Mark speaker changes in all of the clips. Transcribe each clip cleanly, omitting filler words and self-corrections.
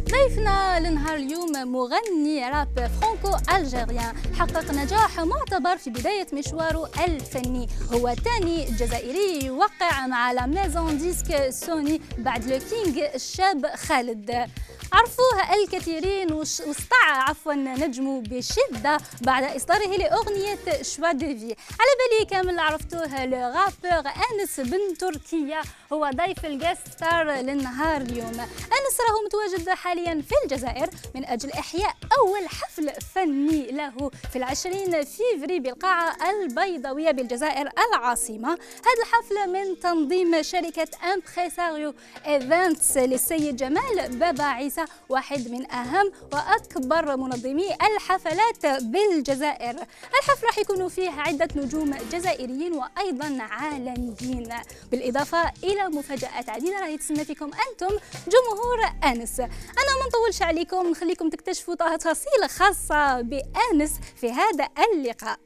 Speaker 1: ضيفنا لنهار اليوم مغني راب فرانكو ألجيريان حقق نجاح معتبر في بداية مشواره الفني. هو ثاني جزائري يوقع مع لا ميزون ديسك سوني بعد لو كينج الشاب خالد. عرفوه الكثيرين واستطاع نجمه بشدة بعد إصداره لأغنية شوا دو في. على بالي كامل عرفتوه لو رابور أنس بن تركيا، هو ضيف الجاست ستار للنهار اليوم. أنس راهو متواجد حاليا في الجزائر من أجل إحياء أول حفل فني له في 20 فيفري بالقاعة البيضاوية بالجزائر العاصمة. هذا الحفل من تنظيم شركة امبريساريو ايفنتس للسيد جمال بابا عيسى، واحد من أهم وأكبر منظمي الحفلات بالجزائر. الحفل راح يكون فيه عدة نجوم جزائريين وأيضا عالميين، بالإضافة إلى مفاجآت عديدة راهي تسمى فيكم أنتم جمهور أنس. أنا ما نطولش عليكم، نخليكم تكتشفوا تفاصيل خاصة بأنس في هذا اللقاء.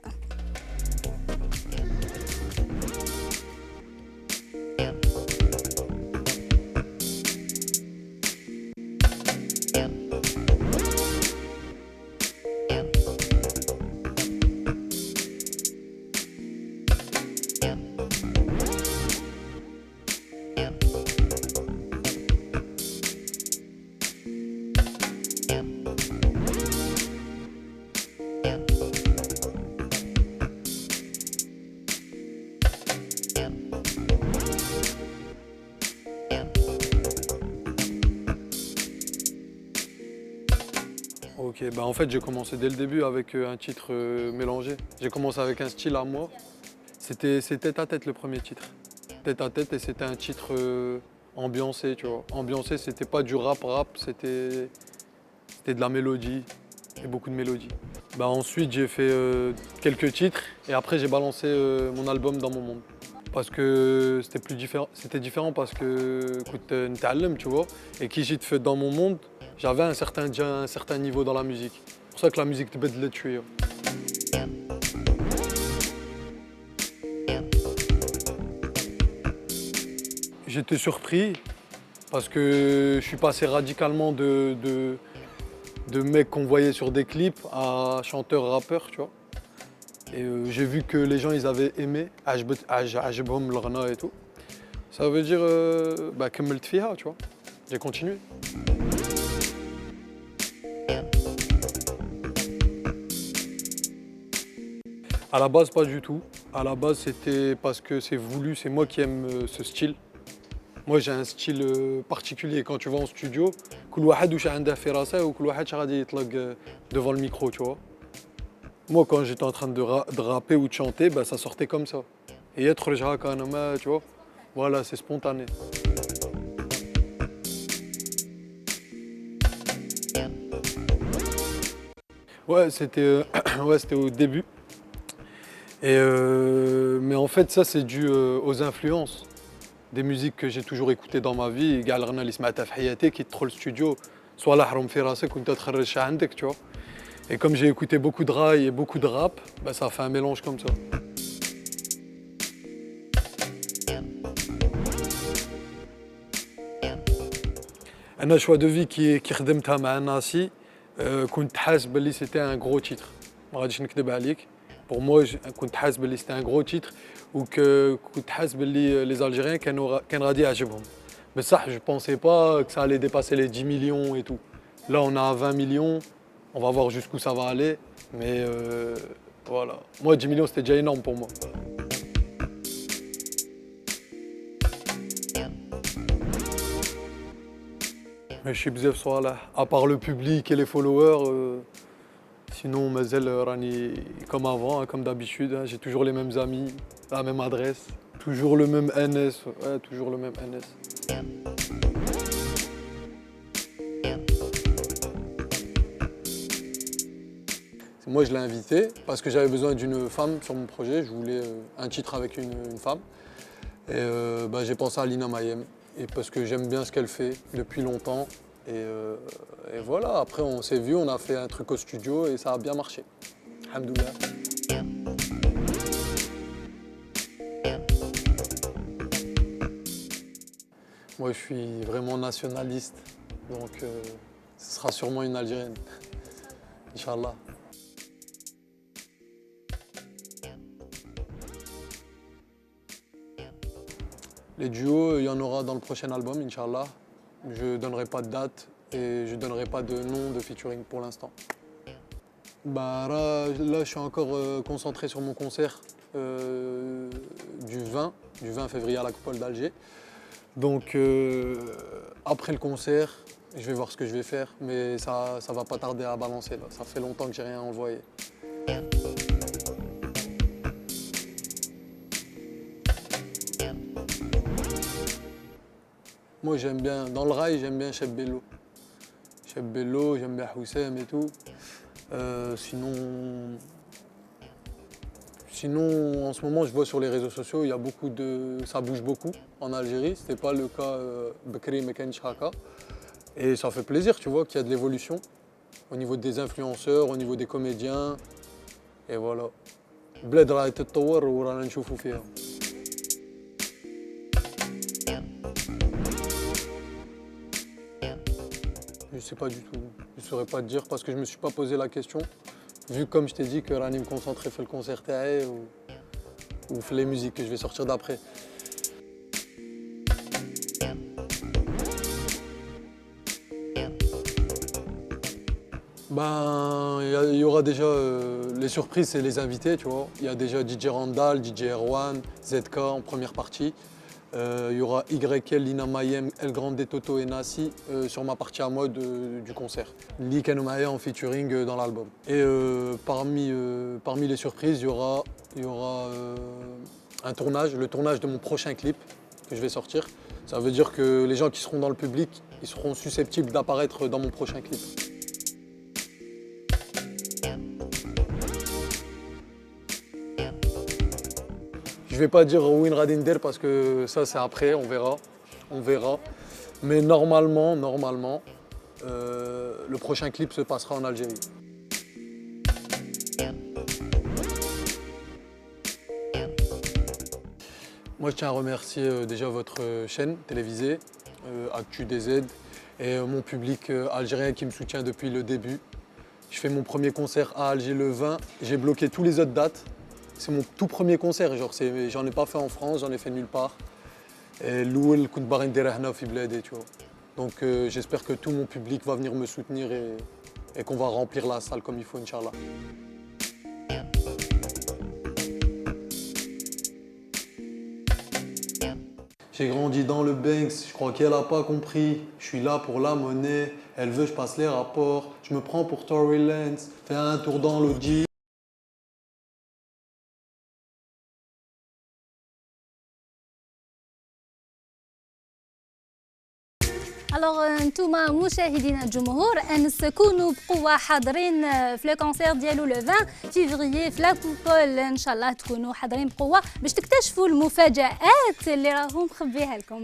Speaker 2: Ok, bah en fait j'ai commencé dès le début avec un titre mélangé. J'ai commencé avec un style à moi. C'était Tête à Tête le premier titre. Tête à Tête, et c'était un titre ambiancé, tu vois. Ambiancé, c'était pas du rap, c'était de la mélodie et beaucoup de mélodie. Bah ensuite j'ai fait quelques titres et après j'ai balancé mon album Dans mon monde. Parce que c'était différent parce que écoute, نتعلم, tu vois. Et qui j'ai fait Dans mon monde, j'avais déjà un certain niveau dans la musique. C'est pour ça que la musique تبدلت شوية. J'étais surpris parce que je suis passé radicalement de mecs qu'on voyait sur des clips à chanteurs rappeurs, tu vois. Et j'ai vu que les gens ils avaient aimé عجبهم الغناء et tout. Ça veut dire bah كملت فيها, tu vois. J'ai continué. À la base, pas du tout. À la base, c'était parce que c'est voulu, c'est moi qui aime ce style. Moi, j'ai un style particulier. Quand tu vas en studio, كل واحد واش عنده في راسه وكل واحد اش غادي يطلق devant le micro, tu vois. Moi, quand j'étais en train de rapper ou de chanter, bah, ça sortait comme ça. Et être tu vois, voilà, c'est spontané. Ouais, c'était au début. Et mais en fait, ça, c'est dû aux influences. Des musiques que j'ai toujours écoutées dans ma vie. كاع الأغاني اللي سمعتها في حياتي كي تدخل الاستوديو صوالح راهم في راسك وانت تخرج شي عندك, tu vois. Et comme j'ai écouté beaucoup de rail et beaucoup de rap, bah, ça a fait un mélange comme ça. Un choix de vie qui خدمتها مع ناسي, كنت حاسس باللي c'était un gros titre. ما غاديش نكذب عليك. Pour moi, كنت حاسس باللي c'était un gros titre وكنت حاسس باللي les Algériens كان غادي يعجبهم. بصح je pensais pas que ça allait dépasser les 10 millions et tout. Là, on a 20 millions. On va voir jusqu'où ça va aller, mais voilà. Moi, 10 millions, c'était déjà énorme pour moi. Mais je suis bzef صوالح. À part le public et les followers, sinon, Mazel Rani, comme avant, hein, comme d'habitude, hein, j'ai toujours les mêmes amis, la même adresse, toujours le même NS, ouais, toujours le même NS. Moi, je l'ai invité parce que j'avais besoin d'une femme sur mon projet. Je voulais un titre avec une femme. Et bah, j'ai pensé à Lina Mayem. Et parce que j'aime bien ce qu'elle fait depuis longtemps. Et voilà, après on s'est vu, on a fait un truc au studio et ça a bien marché. Alhamdoulilah. Moi, je suis vraiment nationaliste. Donc Ce sera sûrement une Algérienne. Inch'Allah. Les duos, il y en aura dans le prochain album, Inch'Allah. Je ne donnerai pas de date et je ne donnerai pas de nom de featuring pour l'instant. Bah là, je suis encore concentré sur mon concert du 20 février à la Coupole d'Alger. Donc après le concert, je vais voir ce que je vais faire, mais ça va pas tarder à balancer. Là. Ça fait longtemps que j'ai rien envoyé. Moi j'aime bien, dans le rail, j'aime bien Cheb Bello. Cheb Bello, j'aime bien Houssem et tout. Sinon, en ce moment, je vois sur les réseaux sociaux, il y a ça bouge beaucoup en Algérie. Ce n'était pas le cas Bekri Mekan Chaka. Et ça fait plaisir, tu vois, qu'il y a de l'évolution au niveau des influenceurs, au niveau des comédiens. Et voilà. Bled راهي تتطور ورانا نشوفوا فيها. Je ne sais pas du tout. Je ne saurais pas te dire parce que je ne me suis pas posé la question. Vu comme je t'ai dit que Rani me concentrer sur le concert ou les musiques que je vais sortir d'après. Ben, il y aura déjà les surprises, c'est les invités, tu vois. Il y a déjà DJ Randall, DJ Erwan, ZK en première partie. Il y aura YL, Lina Mayem, El Grande, Toto et Nassi sur ma partie à moi du concert. Lee Kanomaya en featuring dans l'album. Et parmi les surprises, il y aura un tournage, le tournage de mon prochain clip que je vais sortir. Ça veut dire que les gens qui seront dans le public, ils seront susceptibles d'apparaître dans mon prochain clip. Je ne vais pas dire Win Radinder parce que ça c'est après, on verra. Mais normalement, le prochain clip se passera en Algérie. Moi je tiens à remercier déjà votre chaîne télévisée, Actu DZ, et mon public algérien qui me soutient depuis le début. Je fais mon premier concert à Alger le 20, j'ai bloqué tous les autres dates. C'est mon tout premier concert, j'en ai pas fait en France, j'en ai fait nulle part. Et l'ouel كنت باغي نديره هنا في بلادي, tu vois. Donc j'espère que tout mon public va venir me soutenir et qu'on va remplir la salle comme il faut, Inch'Allah. J'ai grandi dans le Banks, je crois qu'elle n'a pas compris. Je suis là pour la monnaie, elle veut je passe les rapports. Je me prends pour Tory Lanez, fais un tour dans l'Audi.
Speaker 1: الوغ انتوما مشاهدينا الجمهور انس كونوا بقوه حاضرين في لو كونسير ديالو لو 20 فيفريي في لا كوبول ان شاء الله تكونوا حاضرين بقوه باش تكتشفوا المفاجآت اللي راهم مخبيها لكم.